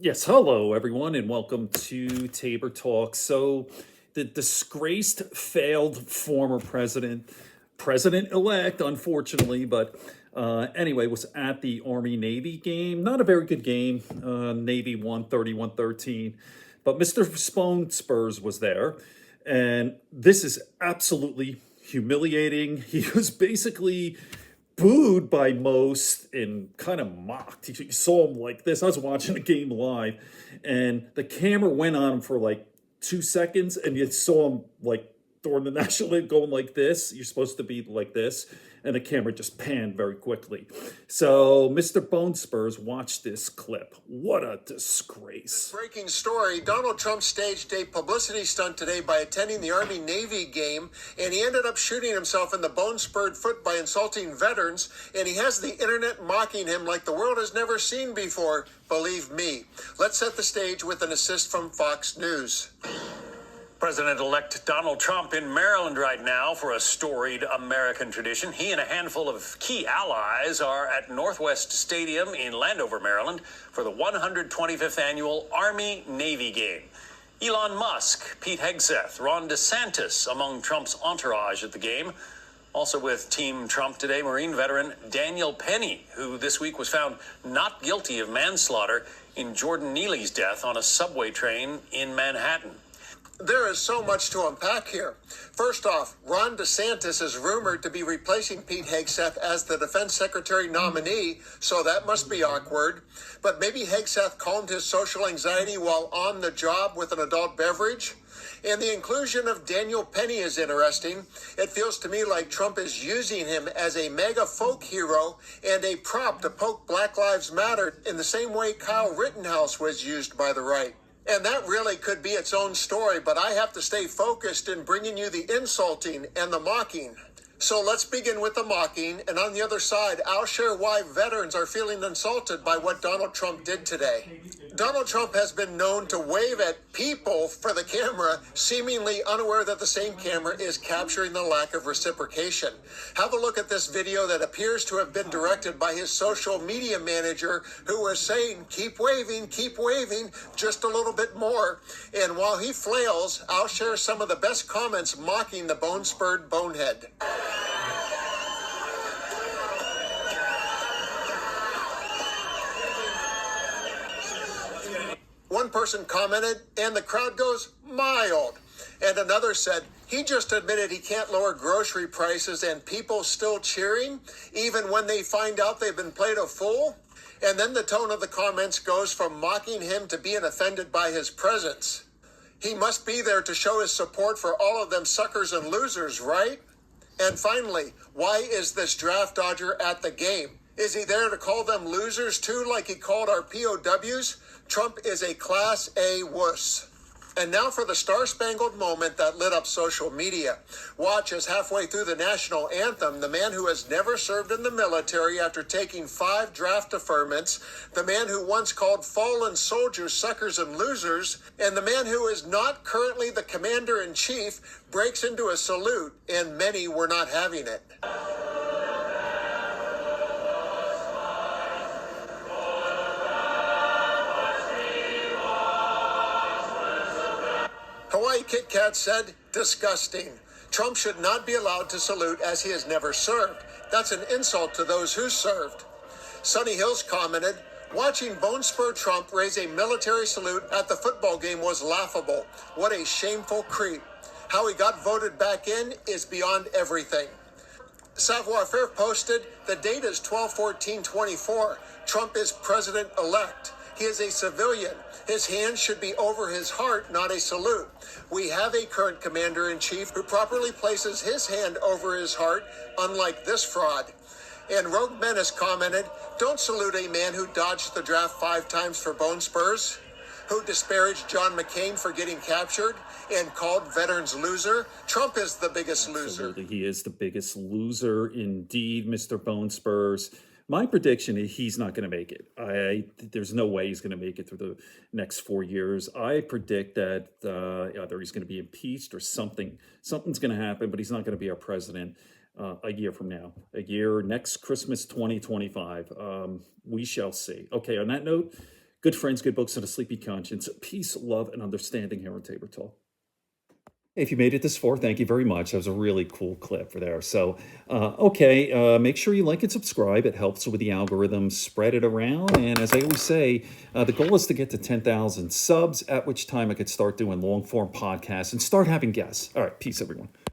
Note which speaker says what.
Speaker 1: Yes, hello everyone, and welcome to Tabor Talk. So, the disgraced, failed former president-elect, unfortunately, but anyway, was at the Army-Navy game. Not a very good game. Navy won 31-13, but Mr. Spohn Spurs was there, and this is absolutely humiliating. He was basically booed by most and kind of mocked. You saw him like this. I was watching the game live, and the camera went on him for like 2 seconds, and you saw him like during the national anthem going like this. You're supposed to be like this, and the camera just panned very quickly. So, Mr. Bone Spurs, watch this clip. What a disgrace.
Speaker 2: Breaking story, Donald Trump staged a publicity stunt today by attending the Army-Navy game, and he ended up shooting himself in the bone-spurred foot by insulting veterans, and he has the internet mocking him like the world has never seen before, believe me. Let's set the stage with an assist from Fox News.
Speaker 3: President-elect Donald Trump in Maryland right now for a storied American tradition. He and a handful of key allies are at Northwest Stadium in Landover, Maryland for the 125th annual Army-Navy game. Elon Musk, Pete Hegseth, Ron DeSantis among Trump's entourage at the game. Also with Team Trump today, Marine veteran Daniel Penny, who this week was found not guilty of manslaughter in Jordan Neely's death on a subway train in Manhattan.
Speaker 2: There is so much to unpack here. First off, Ron DeSantis is rumored to be replacing Pete Hegseth as the defense secretary nominee, so that must be awkward. But maybe Hegseth calmed his social anxiety while on the job with an adult beverage. And the inclusion of Daniel Penny is interesting. It feels to me like Trump is using him as a mega folk hero and a prop to poke Black Lives Matter in the same way Kyle Rittenhouse was used by the right. And that really could be its own story, but I have to stay focused in bringing you the insulting and the mocking. So let's begin with the mocking, and on the other side, I'll share why veterans are feeling insulted by what Donald Trump did today. Donald Trump has been known to wave at people for the camera, seemingly unaware that the same camera is capturing the lack of reciprocation. Have a look at this video that appears to have been directed by his social media manager, who was saying, keep waving, just a little bit more. And while he flails, I'll share some of the best comments mocking the bone-spurred bonehead. One person commented, and the crowd goes, mild. And another said, he just admitted he can't lower grocery prices and people still cheering, even when they find out they've been played a fool. And then the tone of the comments goes from mocking him to being offended by his presence. He must be there to show his support for all of them suckers and losers, right? And finally, why is this draft dodger at the game? Is he there to call them losers too, like he called our POWs? Trump is a Class A wuss. And now for the star-spangled moment that lit up social media. Watch as halfway through the national anthem, the man who has never served in the military after taking 5 draft deferments, the man who once called fallen soldiers suckers and losers, and the man who is not currently the commander-in-chief breaks into a salute, and many were not having it. Hawaii Kit Kat said, disgusting. Trump should not be allowed to salute as he has never served. That's an insult to those who served. Sunny Hills commented, watching Bone Spur Trump raise a military salute at the football game was laughable. What a shameful creep. How he got voted back in is beyond everything. Savoir-faire posted, the date is 12/14/24. Trump is president-elect. He is a civilian. His hand should be over his heart, not a salute. We have a current commander-in-chief who properly places his hand over his heart, unlike this fraud. And Rogue Menace commented, don't salute a man who dodged the draft 5 times for Bone Spurs, who disparaged John McCain for getting captured and called veterans loser. Trump is the biggest loser.
Speaker 1: Absolutely, he is the biggest loser indeed, Mr. Bone Spurs. My prediction is he's not going to make it. There's no way he's going to make it through the next 4 years. I predict that either he's going to be impeached or something's going to happen, but he's not going to be our president a year from now. A year, next Christmas 2025. We shall see. Okay, on that note, Good friends, good books, and a sleepy conscience. Peace, love, and understanding here on Tabor Talk. If you made it this far, thank you very much. That was a really cool clip for there. So, make sure you like and subscribe. It helps with the algorithm. Spread it around. And as I always say, the goal is to get to 10,000 subs, at which time I could start doing long form podcasts and start having guests. All right, peace, everyone.